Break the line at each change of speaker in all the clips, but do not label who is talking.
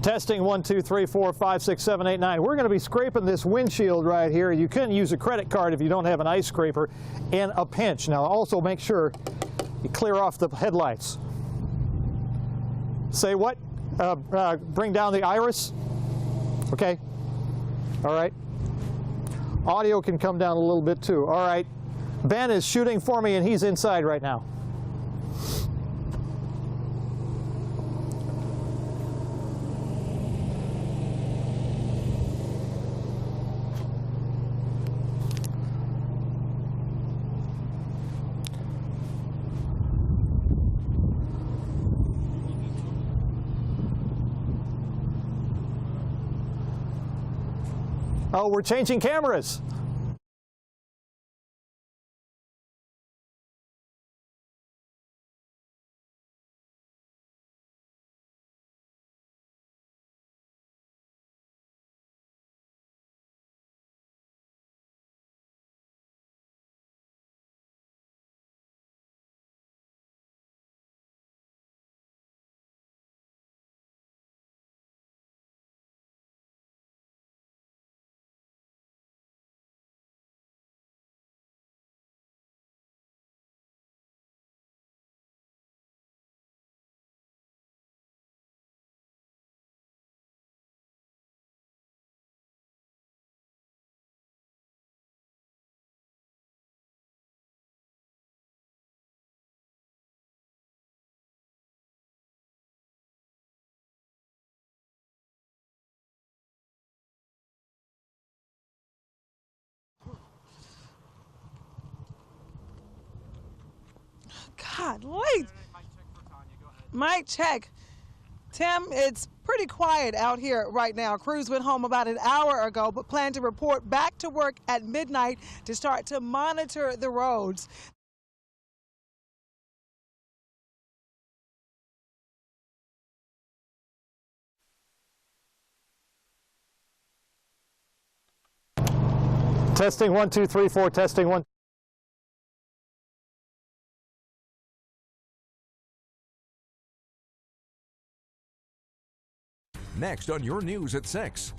Testing 1, 2, 3, 4, 5, 6, 7, 8, 9. We're going to be scraping this windshield right here. You can use a credit card if you don't have an ice scraper in a pinch. Now also make sure you clear off the headlights. Say what? Bring down the iris. Okay. All right. Audio can come down a little bit too. All right. Ben is shooting for me and he's inside right now. Oh, we're changing cameras.
God, wait. Mic check. Tim, it's pretty quiet out here right now. Crews went home about an hour ago, but plan to report back to work at midnight to start to monitor the roads.
Testing 1, 2, 3, 4. Testing 1.
Next on your news at 6.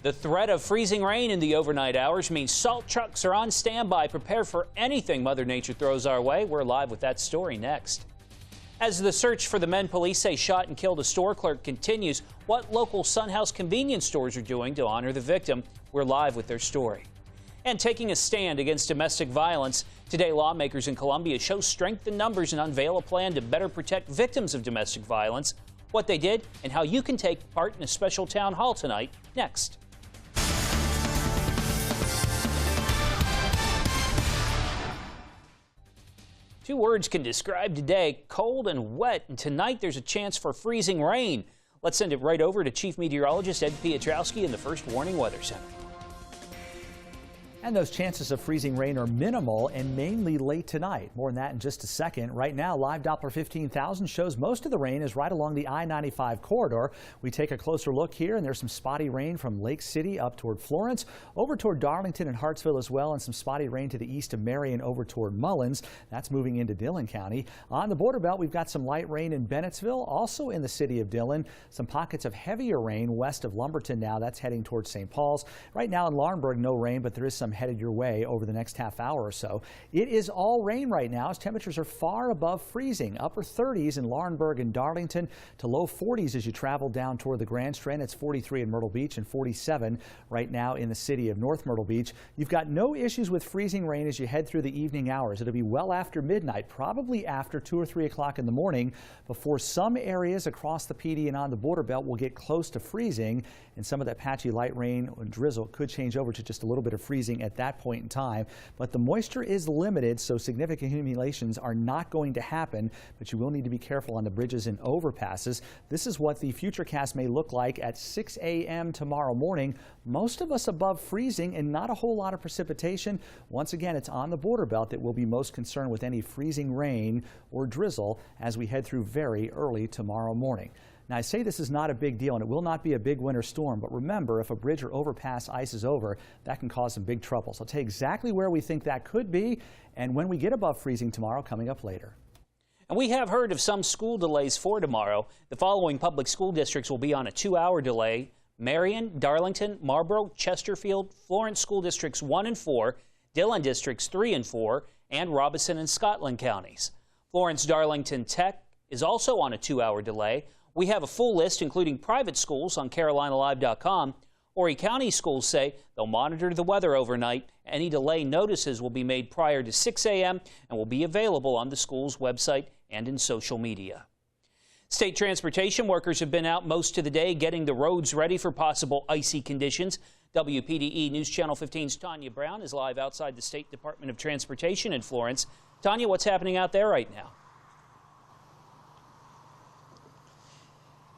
The threat of freezing rain in the overnight hours means salt trucks are on standby. Prepare for anything Mother Nature throws our way. We're live with that story next. As the search for the men police say shot and killed a store clerk continues, what local Sunhouse convenience stores are doing to honor the victim. We're live with their story. And taking a stand against domestic violence, today lawmakers in Columbia show strength in numbers and unveil a plan to better protect victims of domestic violence. What they did and how you can take part in a special town hall tonight, next. Two words can describe today: cold and wet. And tonight there's a chance for freezing rain. Let's send it right over to Chief Meteorologist Ed Piotrowski in the First Warning Weather Center.
And those chances of freezing rain are minimal and mainly late tonight. More on that in just a second. Right now, live Doppler 15,000 shows most of the rain is right along the I-95 corridor. We take a closer look here, and there's some spotty rain from Lake City up toward Florence, over toward Darlington and Hartsville as well, and some spotty rain to the east of Marion over toward Mullins. That's moving into Dillon County. On the border belt, we've got some light rain in Bennettsville, also in the city of Dillon. Some pockets of heavier rain west of Lumberton now. That's heading towards St. Paul's. Right now in Laurinburg, no rain, but there is some headed your way over the next half hour or so. It is all rain right now as temperatures are far above freezing. Upper 30s in Laurinburg and Darlington to low 40s as you travel down toward the Grand Strand. It's 43 in Myrtle Beach and 47 right now in the city of North Myrtle Beach. You've got no issues with freezing rain as you head through the evening hours. It'll be well after midnight, probably after 2 or 3 o'clock in the morning, before some areas across the PD and on the border belt will get close to freezing, and some of that patchy light rain and drizzle could change over to just a little bit of freezing at that point in time. But the moisture is limited, so significant accumulations are not going to happen, but you will need to be careful on the bridges and overpasses. This is what the futurecast may look like at 6 a.m. tomorrow morning. Most of us above freezing and not a whole lot of precipitation. Once again, it's on the border belt that we'll be most concerned with any freezing rain or drizzle as we head through very early tomorrow morning. Now, I say this is not a big deal, and it will not be a big winter storm, but remember, if a bridge or overpass ices over, that can cause some big trouble. So I'll tell you exactly where we think that could be and when we get above freezing tomorrow, coming up later.
And we have heard of some school delays for tomorrow. The following public school districts will be on a 2-hour delay: Marion, Darlington, Marlboro, Chesterfield, Florence School Districts 1 and 4, Dillon Districts 3 and 4, and Robeson and Scotland counties. Florence Darlington Tech is also on a 2-hour delay. We have a full list, including private schools, on CarolinaLive.com. Horry County schools say they'll monitor the weather overnight. Any delay notices will be made prior to 6 a.m. and will be available on the school's website and in social media. State transportation workers have been out most of the day getting the roads ready for possible icy conditions. WPDE News Channel 15's Tanya Brown is live outside the State Department of Transportation in Florence. Tanya, what's happening out there right now?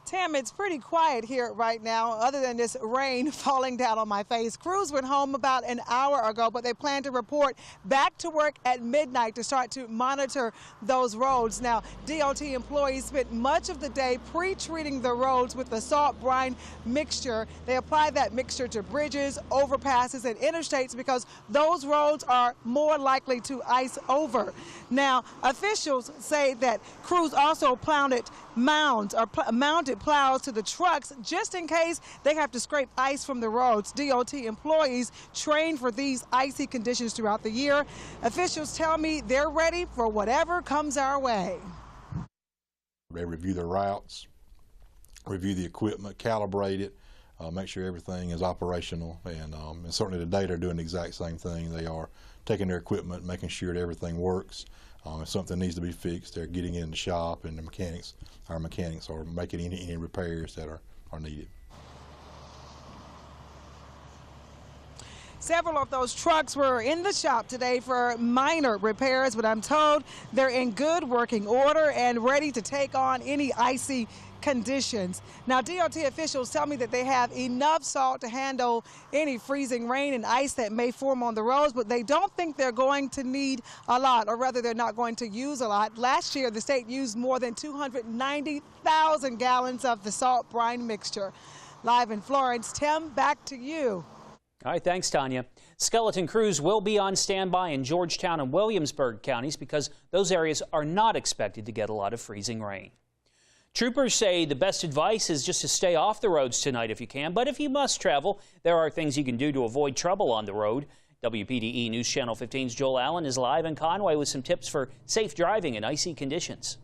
Tim, it's pretty quiet here right now, other than this rain falling down on my face. Crews went home about an hour ago, but they plan to report back to work at midnight to start to monitor those roads. Now, DOT employees spent much of the day pre-treating the roads with the salt brine mixture. They apply that mixture to bridges, overpasses, and interstates because those roads are more likely to ice over. Now, officials say that crews also mounted plows to the trucks just in case they have to scrape ice from the roads. DOT employees train for these icy conditions throughout the year. Officials tell me they're ready for whatever comes our way.
They review the routes, review the equipment, calibrate it, make sure everything is operational, and certainly today they're doing the exact same thing. They are taking their equipment, making sure that everything works. If something needs to be fixed, they're getting in the shop, and our mechanics are making any repairs that are needed.
Several of those trucks were in the shop today for minor repairs, but I'm told they're in good working order and ready to take on any icy conditions. Now, DOT officials tell me that they have enough salt to handle any freezing rain and ice that may form on the roads, but they don't think they're going to need a lot, or rather they're not going to use a lot. Last year, the state used more than 290,000 gallons of the salt brine mixture. Live in Florence, Tim, back to you.
All right, thanks, Tanya. Skeleton crews will be on standby in Georgetown and Williamsburg counties because those areas are not expected to get a lot of freezing rain. Troopers say the best advice is just to stay off the roads tonight if you can, but if you must travel, there are things you can do to avoid trouble on the road. WPDE News Channel 15's Joel Allen is live in Conway with some tips for safe driving in icy conditions.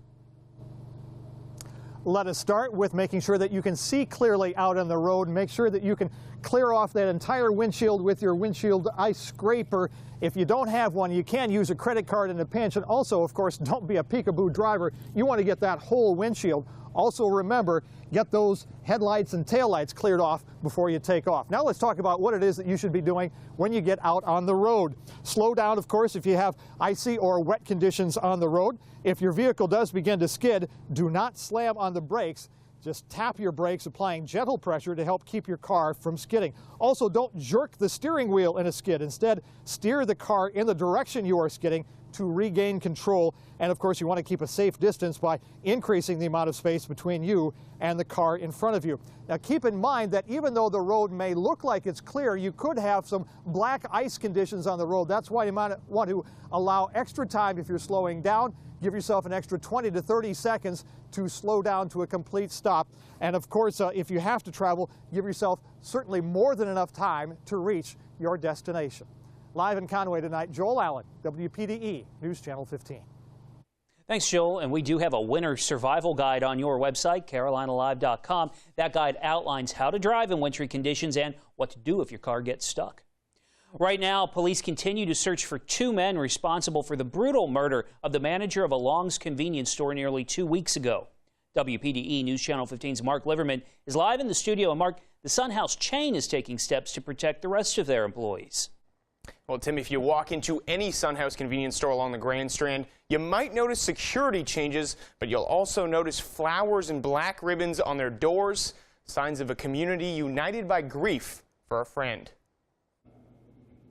Let us start with making sure that you can see clearly out on the road. Make sure that you can clear off that entire windshield with your windshield ice scraper. If you don't have one, you can use a credit card in a pinch. And also, of course, don't be a peekaboo driver. You want to get that whole windshield. Also remember, get those headlights and taillights cleared off before you take off. Now let's talk about what it is that you should be doing when you get out on the road. Slow down, of course, if you have icy or wet conditions on the road. If your vehicle does begin to skid, do not slam on the brakes. Just tap your brakes, applying gentle pressure to help keep your car from skidding. Also, don't jerk the steering wheel in a skid. Instead, steer the car in the direction you are skidding to regain control. And of course, you want to keep a safe distance by increasing the amount of space between you and the car in front of you. Now, keep in mind that even though the road may look like it's clear, you could have some black ice conditions on the road. That's why you might want to allow extra time if you're slowing down. Give yourself an extra 20 to 30 seconds to slow down to a complete stop. And of course, if you have to travel, give yourself certainly more than enough time to reach your destination. Live in Conway tonight, Joel Allen, WPDE News Channel 15.
Thanks, Joel. And we do have a winter survival guide on your website, CarolinaLive.com. That guide outlines how to drive in wintry conditions and what to do if your car gets stuck. Right now, police continue to search for 2 men responsible for the brutal murder of the manager of a Long's convenience store nearly 2 weeks ago. WPDE News Channel 15's Mark Liverman is live in the studio. And Mark, the Sun House chain is taking steps to protect the rest of their employees.
Well, Tim, if you walk into any Sun House convenience store along the Grand Strand, you might notice security changes, but you'll also notice flowers and black ribbons on their doors, signs of a community united by grief for a friend.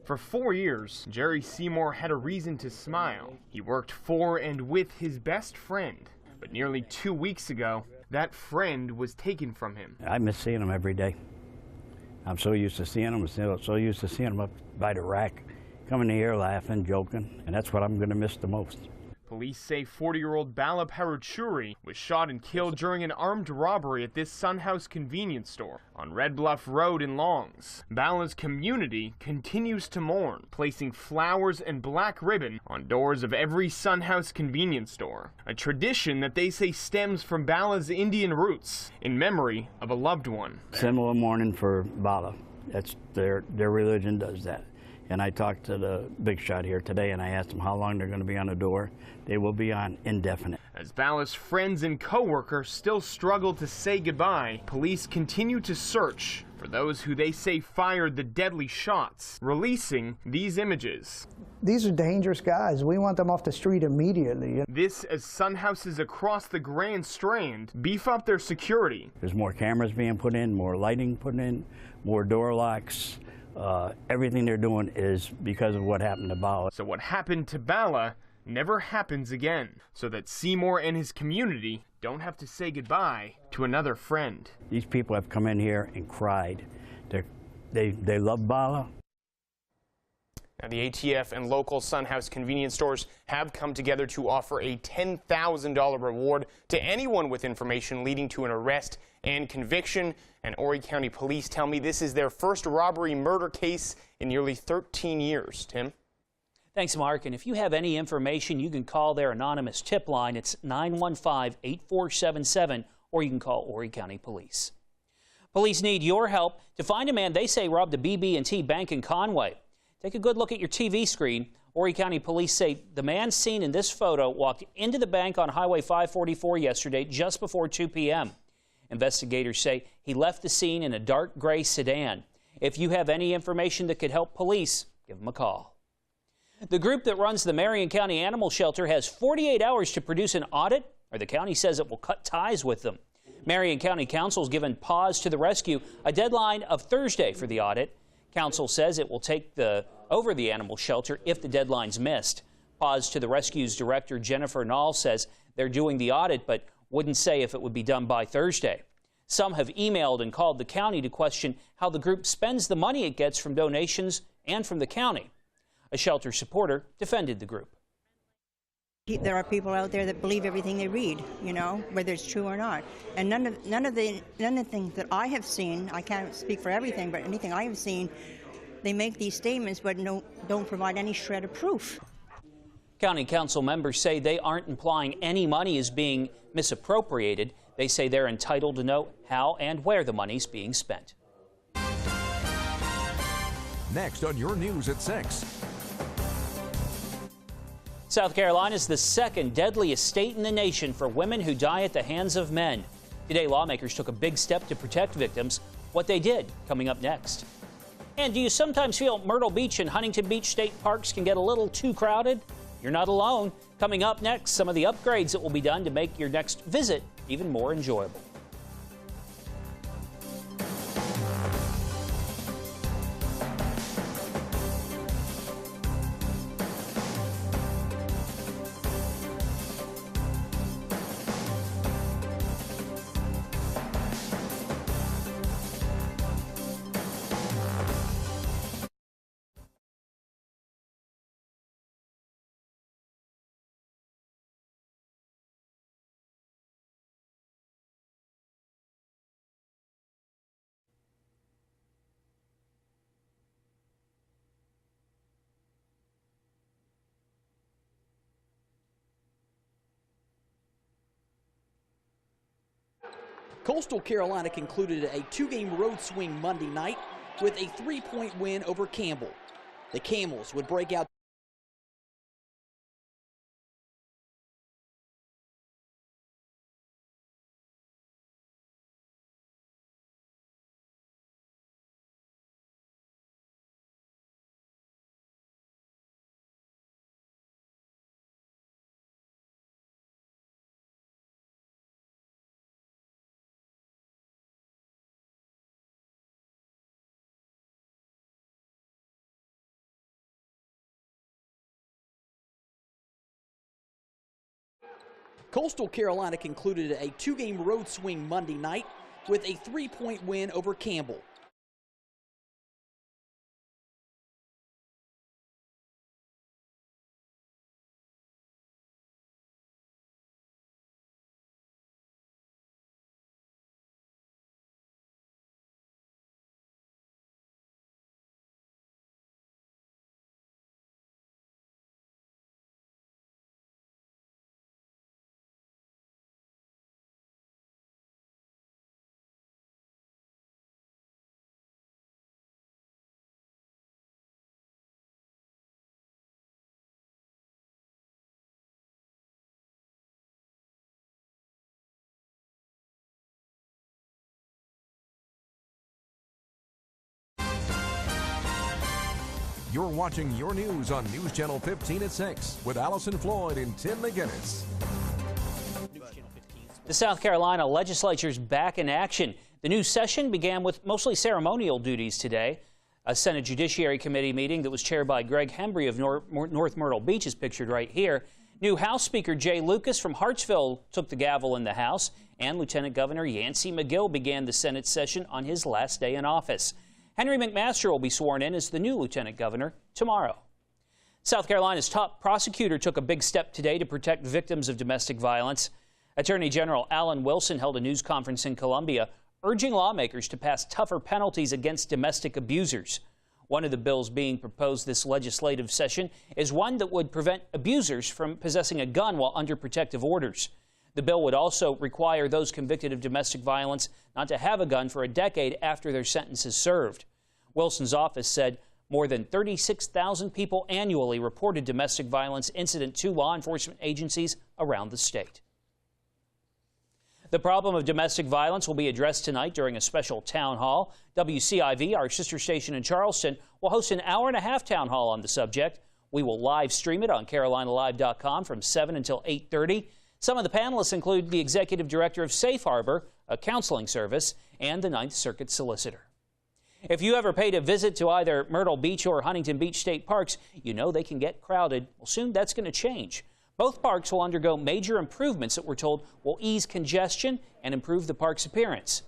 For 4 years, Jerry Seymour had a reason to smile. He worked for and with his best friend. But nearly 2 weeks ago, that friend was taken from him.
I miss seeing him every day. I'm so used to seeing him, so used to seeing him up by the rack, coming here laughing, joking, and that's what I'm going to miss the most.
Police say 40-year-old Bala Paruchuri was shot and killed during an armed robbery at this Sunhouse convenience store on Red Bluff Road in Longs. Bala's community continues to mourn, placing flowers and black ribbon on doors of every Sunhouse convenience store, a tradition that they say stems from Bala's Indian roots, in memory of a loved one.
Similar mourning for Bala. That's their religion does that. And I talked to the big shot here today, and I asked them how long they're going to be on the door. They will be on indefinite.
As Bala's friends and co-workers still struggle to say goodbye, police continue to search for those who they say fired the deadly shots, releasing these images.
These are dangerous guys. We want them off the street immediately.
This as Sunhouses across the Grand Strand beef up their security.
There's more cameras being put in, more lighting put in, more door locks. Everything they're doing is because of what happened to Bala.
So what happened to Bala never happens again, so that Seymour and his community don't have to say goodbye to another friend.
These people have come in here and cried. They love Bala.
Now, the ATF and local Sunhouse convenience stores have come together to offer a $10,000 reward to anyone with information leading to an arrest and conviction. And Horry County Police tell me this is their first robbery murder case in nearly 13 years. Tim?
Thanks, Mark. And if you have any information, you can call their anonymous tip line. It's 915-8477, or you can call Horry County Police. Police need your help to find a man they say robbed a BB&T bank in Conway. Take a good look at your TV screen. Horry County Police say the man seen in this photo walked into the bank on Highway 544 yesterday just before 2 p.m. Investigators say he left the scene in a dark gray sedan. If you have any information that could help police, give them a call. The group that runs the Marion County Animal Shelter has 48 hours to produce an audit, or the county says it will cut ties with them. Marion County Council's given Paws to the Rescue a deadline of Thursday for the audit. Council says it will take over the animal shelter if the deadline's missed. Paws to the Rescue's director, Jennifer Nall, says they're doing the audit, but wouldn't say if it would be done by Thursday. Some have emailed and called the county to question how the group spends the money it gets from donations and from the county. A shelter supporter defended the group.
There are people out there that believe everything they read, you know, whether it's true or not. And none of the things that I have seen, I can't speak for everything, but anything I have seen, they make these statements but don't provide any shred of proof.
County council members say they aren't implying any money is being misappropriated. They say they're entitled to know how and where the money's being spent.
Next on your news at 6.
South Carolina is the second deadliest state in the nation for women who die at the hands of men. Today, lawmakers took a big step to protect victims. What they did, coming up next. And do you sometimes feel Myrtle Beach and Huntington Beach state parks can get a little too crowded? You're not alone. Coming up next, some of the upgrades that will be done to make your next visit even more enjoyable.
Coastal Carolina concluded a 2-game road swing Monday night with a 3-point win over Campbell. The Camels would break out Coastal Carolina concluded a 2-game road swing Monday night with a 3-point win over Campbell.
You're watching your news on News Channel 15 at 6 with Allison Floyd and Tim McGinnis.
The South Carolina legislature's back in action. The new session began with mostly ceremonial duties today. A Senate Judiciary Committee meeting that was chaired by Greg Hembry of North Myrtle Beach is pictured right here. New House Speaker Jay Lucas from Hartsville took the gavel in the House, and Lieutenant Governor Yancey McGill began the Senate session on his last day in office. Henry McMaster will be sworn in as the new Lieutenant Governor tomorrow. South Carolina's top prosecutor took a big step today to protect victims of domestic violence. Attorney General Alan Wilson held a news conference in Columbia, urging lawmakers to pass tougher penalties against domestic abusers. One of the bills being proposed this legislative session is one that would prevent abusers from possessing a gun while under protective orders. The bill would also require those convicted of domestic violence not to have a gun for a decade after their sentence is served. Wilson's office said more than 36,000 people annually reported domestic violence incident to law enforcement agencies around the state. The problem of domestic violence will be addressed tonight during a special town hall. WCIV, our sister station in Charleston, will host an hour-and-a-half town hall on the subject. We will live stream it on CarolinaLive.com from 7 until 8:30. Some of the panelists include the executive director of Safe Harbor, a counseling service, and the Ninth Circuit solicitor. If you ever paid a visit to either Myrtle Beach or Huntington Beach State Parks, you know they can get crowded. Well, soon that's going to change. Both parks will undergo major improvements that we're told will ease congestion and improve the park's appearance.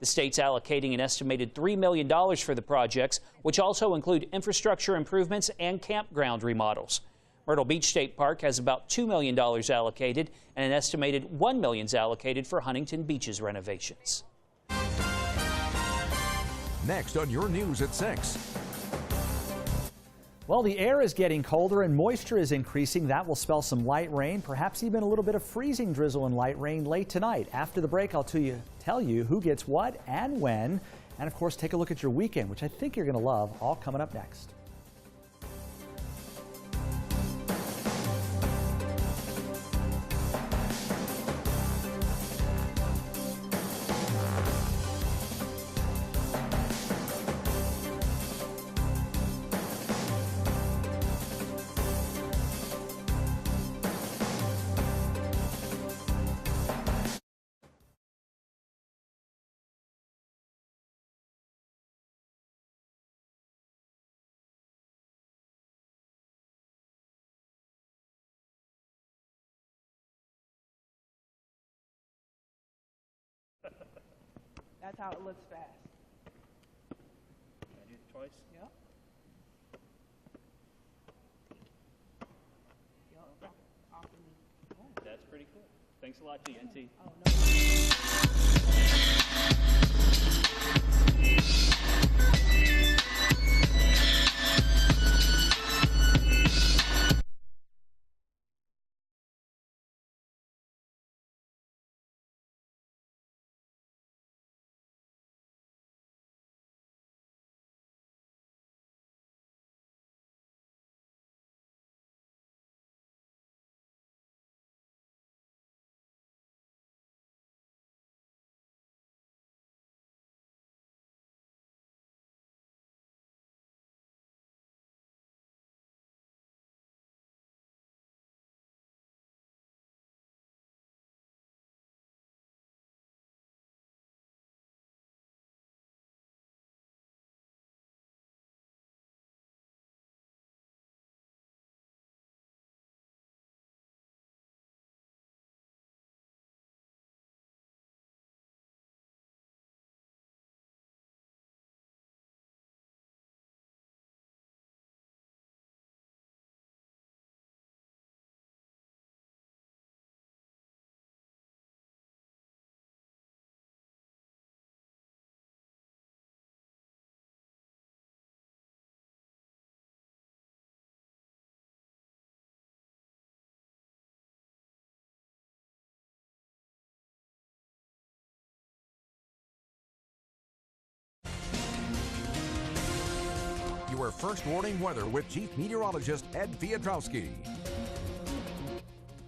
The state's allocating an estimated $3 million for the projects, which also include infrastructure improvements and campground remodels. Myrtle Beach State Park has about $2 million allocated, and an estimated $1 million allocated for Huntington Beach's renovations.
Next on your news at 6.
Well, the air is getting colder and moisture is increasing. That will spell some light rain, perhaps even a little bit of freezing drizzle and light rain late tonight. After the break, I'll tell you who gets what and when. And of course, take a look at your weekend, which I think you're going to love, all coming up next.
That's how it looks fast.
Can I do it twice?
Yep.
That's pretty cool. Thanks a lot, TNT.
Oh, no.
Your first warning weather with Chief Meteorologist Ed Piotrowski.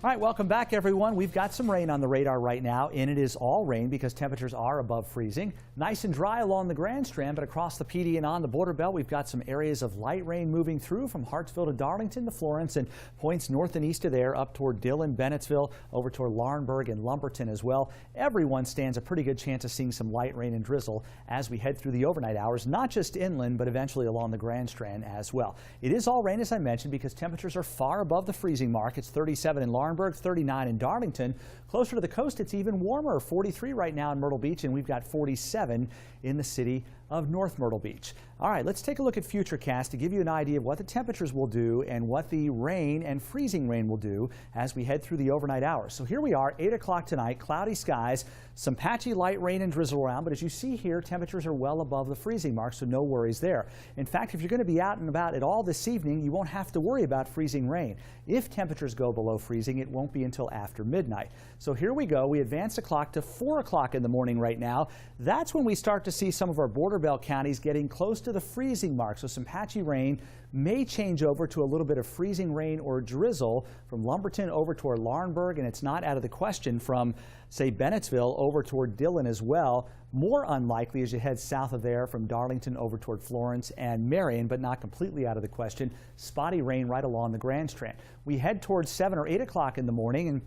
All right, welcome back, everyone. We've got some rain on the radar right now, and it is all rain because temperatures are above freezing. Nice and dry along the Grand Strand, but across the PD and on the border belt, we've got some areas of light rain moving through from Hartsville to Darlington to Florence and points north and east of there up toward Dillon, Bennettsville, over toward Laurinburg and Lumberton as well. Everyone stands a pretty good chance of seeing some light rain and drizzle as we head through the overnight hours, not just inland, but eventually along the Grand Strand as well. It is all rain, as I mentioned, because temperatures are far above the freezing mark. It's 37 in Laurinburg, 39 in Darlington. Closer to the coast, it's even warmer, 43 right now in Myrtle Beach, and we've got 47 in the city of North Myrtle Beach. All right, let's take a look at Futurecast to give you an idea of what the temperatures will do and what the rain and freezing rain will do as we head through the overnight hours. So here we are, 8 o'clock tonight, cloudy skies, some patchy light rain and drizzle around, but as you see here, temperatures are well above the freezing mark, so no worries there. In fact, if you're going to be out and about at all this evening, you won't have to worry about freezing rain. If temperatures go below freezing, it won't be until after midnight. So here we go. We advance the clock to 4 o'clock in the morning right now. That's when we start to see some of our border belt counties getting close to the freezing mark. So some patchy rain may change over to a little bit of freezing rain or drizzle from Lumberton over toward Laurinburg, and it's not out of the question from, say, Bennettsville over toward Dillon as well. More unlikely as you head south of there from Darlington over toward Florence and Marion, but not completely out of the question. Spotty rain right along the Grand Strand. We head towards 7 or 8 o'clock in the morning, and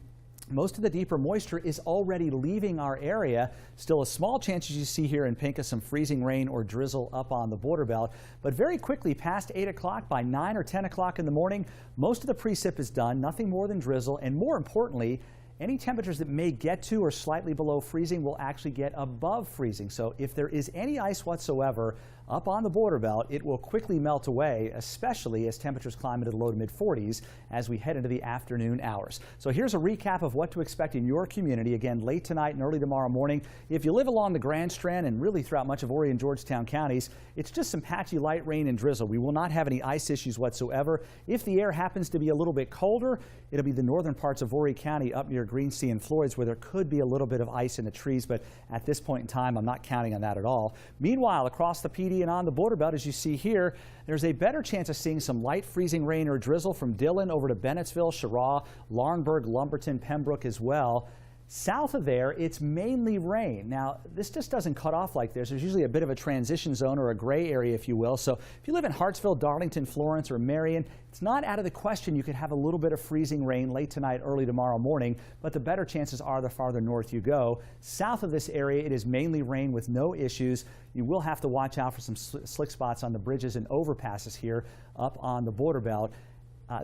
most of the deeper moisture is already leaving our area. Still a small chance, as you see here in pink, of some freezing rain or drizzle up on the border belt. But very quickly past 8 o'clock, by 9 or 10 o'clock in the morning, most of the precip is done, nothing more than drizzle. And more importantly, any temperatures that may get to or slightly below freezing will actually get above freezing. So if there is any ice whatsoever up on the border belt, it will quickly melt away, especially as temperatures climb into the low to mid 40s as we head into the afternoon hours. So here's a recap of what to expect in your community, again, late tonight and early tomorrow morning. If you live along the Grand Strand and really throughout much of Horry and Georgetown counties, it's just some patchy light rain and drizzle. We will not have any ice issues whatsoever. If the air happens to be a little bit colder, it'll be the northern parts of Horry County up near Greensea and Floyd's where there could be a little bit of ice in the trees, but at this point in time, I'm not counting on that at all. Meanwhile, across the PD and on the border belt, as you see here, there's a better chance of seeing some light freezing rain or drizzle from Dillon over to Bennettsville, Cheraw, Laurinburg, Lumberton, Pembroke as well. South of there, it's mainly rain. Now, this just doesn't cut off like this. There's usually a bit of a transition zone or a gray area, if you will. So if you live in Hartsville, Darlington, Florence, or Marion, it's not out of the question you could have a little bit of freezing rain late tonight, early tomorrow morning, but the better chances are the farther north you go. South of this area, it is mainly rain with no issues. You will have to watch out for some slick spots on the bridges and overpasses here up on the border belt.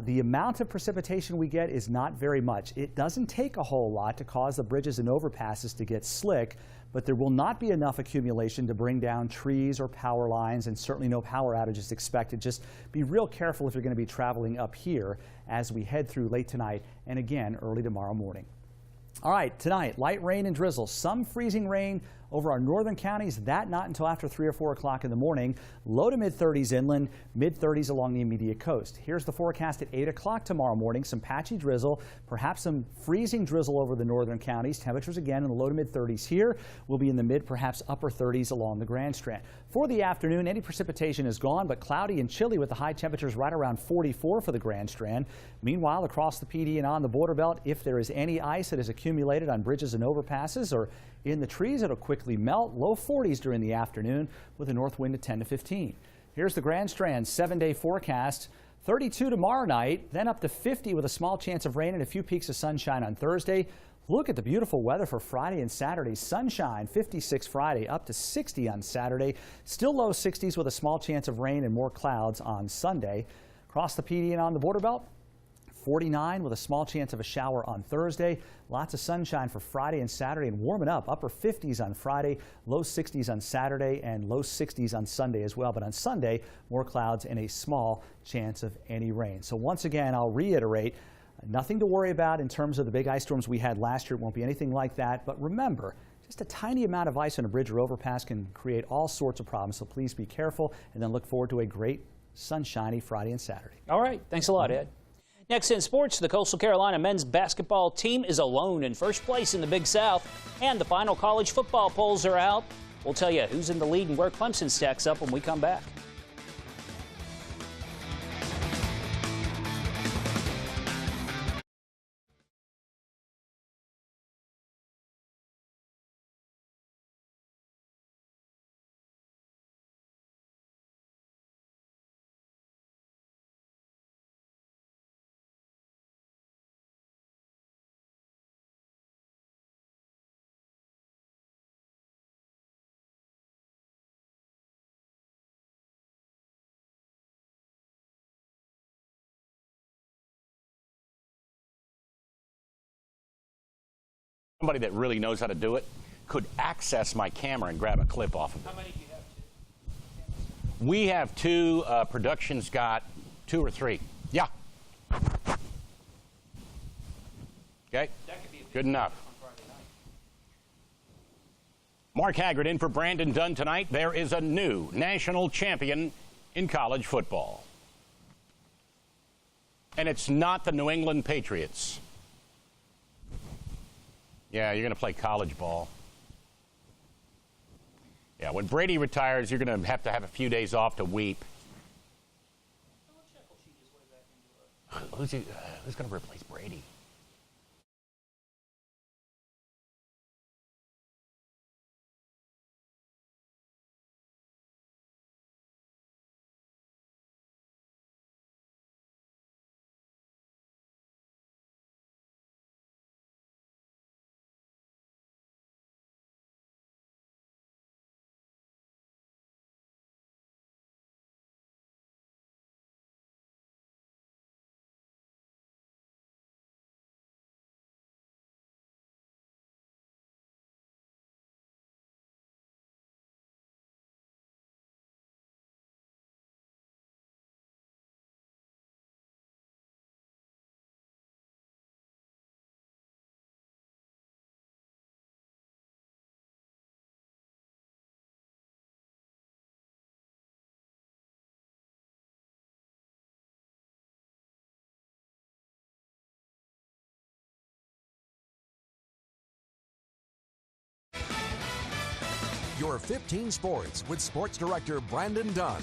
The amount of precipitation we get is not very much. It doesn't take a whole lot to cause the bridges and overpasses to get slick, but there will not be enough accumulation to bring down trees or power lines, and certainly no power outages expected. Just be real careful if you're going to be traveling up here as we head through late tonight and again early tomorrow morning. All right, tonight, light rain and drizzle, some freezing rain over our northern counties, that not until after 3 or 4 o'clock in the morning. Low to mid 30s inland, mid 30s along the immediate coast. Here's the forecast at 8 o'clock tomorrow morning. Some patchy drizzle, perhaps some freezing drizzle over the northern counties. Temperatures again in the low to mid 30s here. We'll be in the mid, perhaps upper 30s along the Grand Strand. For the afternoon, any precipitation is gone, but cloudy and chilly with the high temperatures right around 44 for the Grand Strand. Meanwhile, across the PD and on the border belt, if there is any ice that is accumulated on bridges and overpasses or in the trees, it'll quickly melt. Low 40s during the afternoon with a north wind of 10 to 15. Here's the Grand Strand 7-day forecast. 32 tomorrow night, then up to 50 with a small chance of rain and a few peaks of sunshine on Thursday. Look at the beautiful weather for Friday and Saturday. Sunshine, 56 Friday, up to 60 on Saturday. Still low 60s with a small chance of rain and more clouds on Sunday. Across the PD and on the border belt, 49 with a small chance of a shower on Thursday. Lots of sunshine for Friday and Saturday and warming up. Upper 50s on Friday, low 60s on Saturday, and low 60s on Sunday as well. But on Sunday, more clouds and a small chance of any rain. So once again, I'll reiterate, nothing to worry about in terms of the big ice storms we had last year. It won't be anything like that. But remember, just a tiny amount of ice on a bridge or overpass can create all sorts of problems. So please be careful and then look forward to a great sunshiny Friday and Saturday.
All right. Thanks a lot, Ed. Next in sports, the Coastal Carolina men's basketball team is alone in first place in the Big South, and the final college football polls are out. We'll tell you who's in the lead and where Clemson stacks up when we come back.
Somebody that really knows how to do it could access my camera and grab a clip off of it.
How many do you have?
We have 2. Production's got 2 or 3. Yeah. Okay. Good enough. Mark Haggard in for Brandon Dunn tonight. There is a new national champion in college football. And it's not the New England Patriots. Yeah, you're going to play college ball. Yeah, when Brady retires, you're going to have a few days off to weep. Who's going to replace Brady?
Your 15 Sports with Sports Director Brandon Dunn.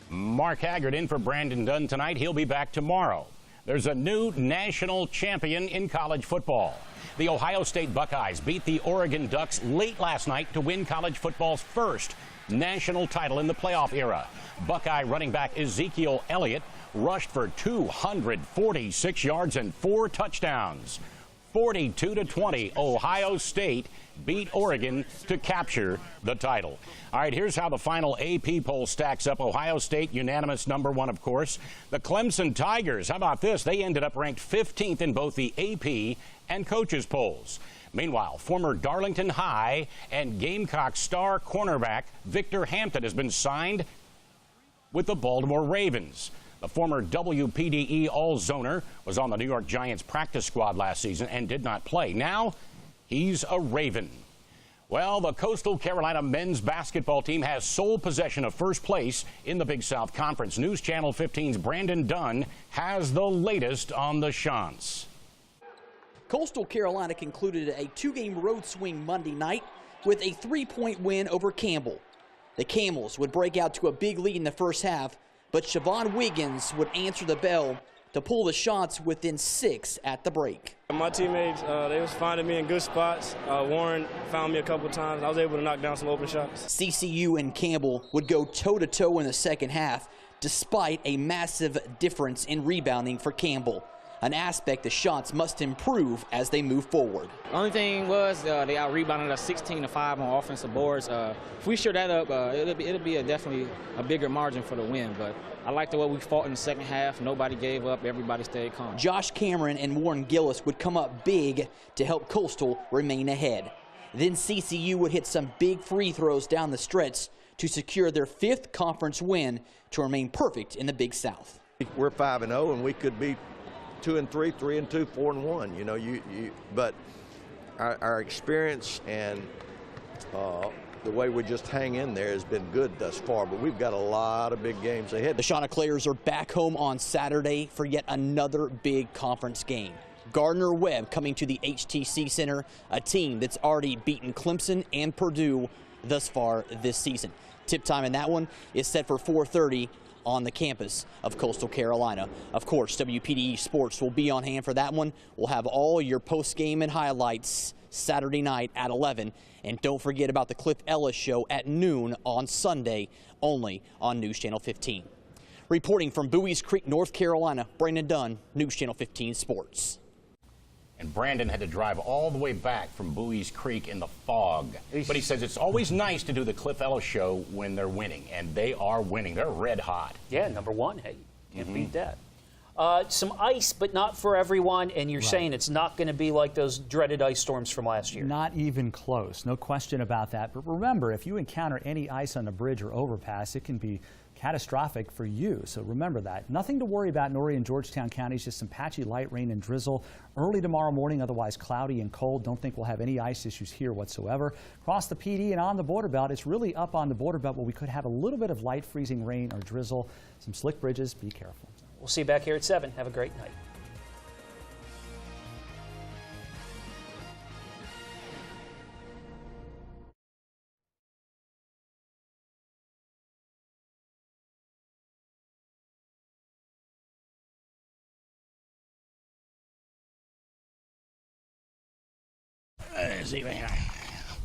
Mark Haggard in for Brandon Dunn tonight. He'll be back tomorrow. There's a new national champion in college football. The Ohio State Buckeyes beat the Oregon Ducks late last night to win college football's first national title in the playoff era. Buckeye running back Ezekiel Elliott rushed for 246 yards and 4 touchdowns. 42-20, Ohio State beat Oregon to capture the title. All right, here's how the final AP poll stacks up. Ohio State, unanimous #1, of course. The Clemson Tigers, how about this? They ended up ranked 15th in both the AP and coaches polls. Meanwhile, former Darlington High and Gamecock star cornerback Victor Hampton has been signed with the Baltimore Ravens. The former WPDE All-Zoner was on the New York Giants practice squad last season and did not play. Now, he's a Raven. Well, the Coastal Carolina men's basketball team has sole possession of first place in the Big South Conference. News Channel 15's Brandon Dunn has the latest on the Chants.
Coastal Carolina concluded a 2-game road swing Monday night with a 3-point win over Campbell. The Camels would break out to a big lead in the first half, but Siobhan Wiggins would answer the bell to pull the shots within 6 at the break.
My teammates, they was finding me in good spots. Warren found me a couple times, and I was able to knock down some open shots.
CCU and Campbell would go toe-to-toe in the second half, despite a massive difference in rebounding for Campbell, an aspect the Shots must improve as they move forward.
The only thing was they out-rebounded us 16-5 on offensive boards. If we shore that up, it'll be definitely a bigger margin for the win. But I like the way we fought in the second half. Nobody gave up. Everybody stayed calm.
Josh Cameron and Warren Gillis would come up big to help Coastal remain ahead. Then CCU would hit some big free throws down the stretch to secure their 5th conference win to remain perfect in the Big South.
We're 5-0, and we could be 2-3, 3-2, 4-1. You know, but our experience and the way we just hang in there has been good thus far. But we've got a lot of big games ahead.
The Chanticleers are back home on Saturday for yet another big conference game. Gardner Webb coming to the HTC Center, a team that's already beaten Clemson and Purdue thus far this season. Tip time in that one is set for 4:30. On the campus of Coastal Carolina. Of course, WPDE Sports will be on hand for that one. We'll have all your post-game and highlights Saturday night at 11. And don't forget about the Cliff Ellis Show at noon on Sunday, only on News Channel 15. Reporting from Bowie's Creek, North Carolina, Brandon Dunn, News Channel 15 Sports.
And Brandon had to drive all the way back from Bowie's Creek in the fog. But he says it's always nice to do the Cliff Ellis Show when they're winning, and they are winning. They're red hot.
Yeah, #1. Hey, can't beat that. Some ice, but not for everyone, and you're saying it's not going to be like those dreaded ice storms from last year.
Not even close, no question about that. But remember, if you encounter any ice on a bridge or overpass, it can be catastrophic for you. So remember that. Nothing to worry about in Horry and Georgetown counties, just some patchy light rain and drizzle early tomorrow morning, otherwise cloudy and cold. Don't think we'll have any ice issues here whatsoever. Across the PD and on the border belt, it's really up on the border belt where we could have a little bit of light freezing rain or drizzle. Some slick bridges, be careful.
We'll see you back here at 7. Have a great night.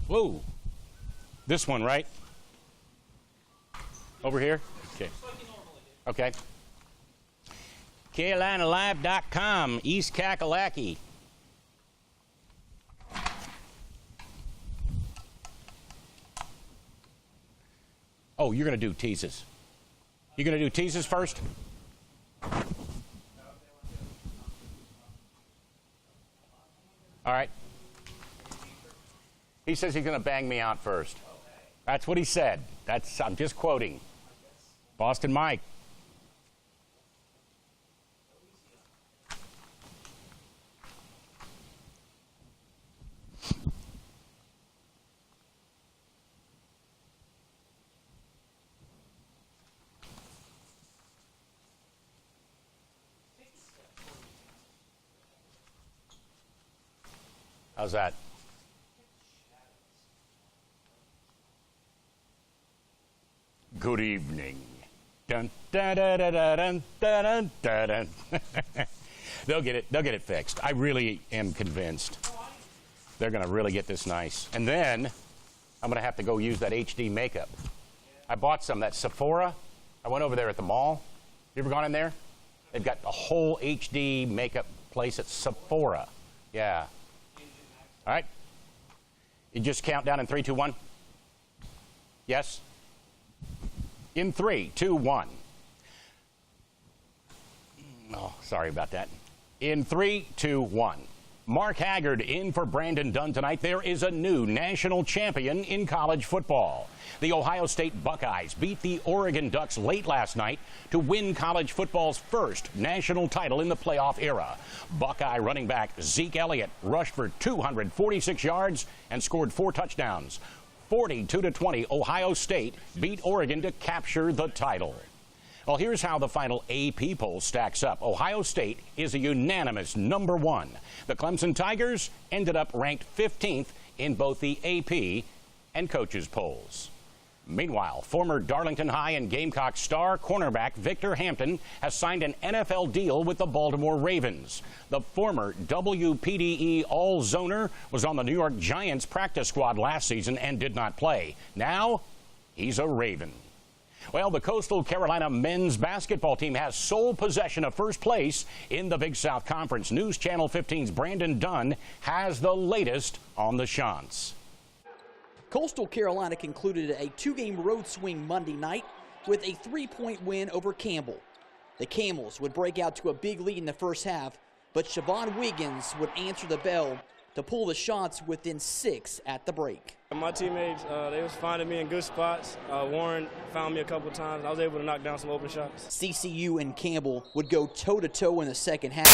Whoa. This one, right? Over here? Okay. Okay. CarolinaLive.com, East Kakalaki. Oh, you're going to do teases. You're going to do teases first? All right. He says he's going to bang me out first. That's what he said. I'm just quoting. Boston Mike. How's that? Good evening. Dun, dun, dun, dun, dun, dun, dun, dun. They'll get it fixed. I really am convinced. They're going to really get this nice. And then I'm going to have to go use that HD makeup. I bought some, that Sephora. I went over there at the mall. You ever gone in there? They've got a whole HD makeup place at Sephora. Yeah. All right. You just count down in 3, 2, 1. Yes? In 3, 2, 1. Oh, sorry about that. In 3, 2, 1. Mark Haggard in for Brandon Dunn tonight. There is a new national champion in college football. The Ohio State Buckeyes beat the Oregon Ducks late last night to win college football's first national title in the playoff era. Buckeye running back Zeke Elliott rushed for 246 yards and scored 4 touchdowns. 42-20, Ohio State beat Oregon to capture the title. Well, here's how the final AP poll stacks up. Ohio State is a unanimous number 1. The Clemson Tigers ended up ranked 15th in both the AP and coaches polls. Meanwhile, former Darlington High and Gamecock star cornerback Victor Hampton has signed an NFL deal with the Baltimore Ravens. The former WPDE All-Zoner was on the New York Giants practice squad last season and did not play. Now, he's a Raven. Well, the Coastal Carolina men's basketball team has sole possession of first place in the Big South Conference. News Channel 15's Brandon Dunn has the latest on the Chants.
Coastal Carolina concluded a 2-game road swing Monday night with a 3-point win over Campbell. The Camels would break out to a big lead in the first half, but Siobhan Wiggins would answer the bell to pull the shots within 6 at the break.
My teammates, they was finding me in good spots. Warren found me a couple times. I was able to knock down some open shots.
CCU and Campbell would go toe-to-toe in the second half.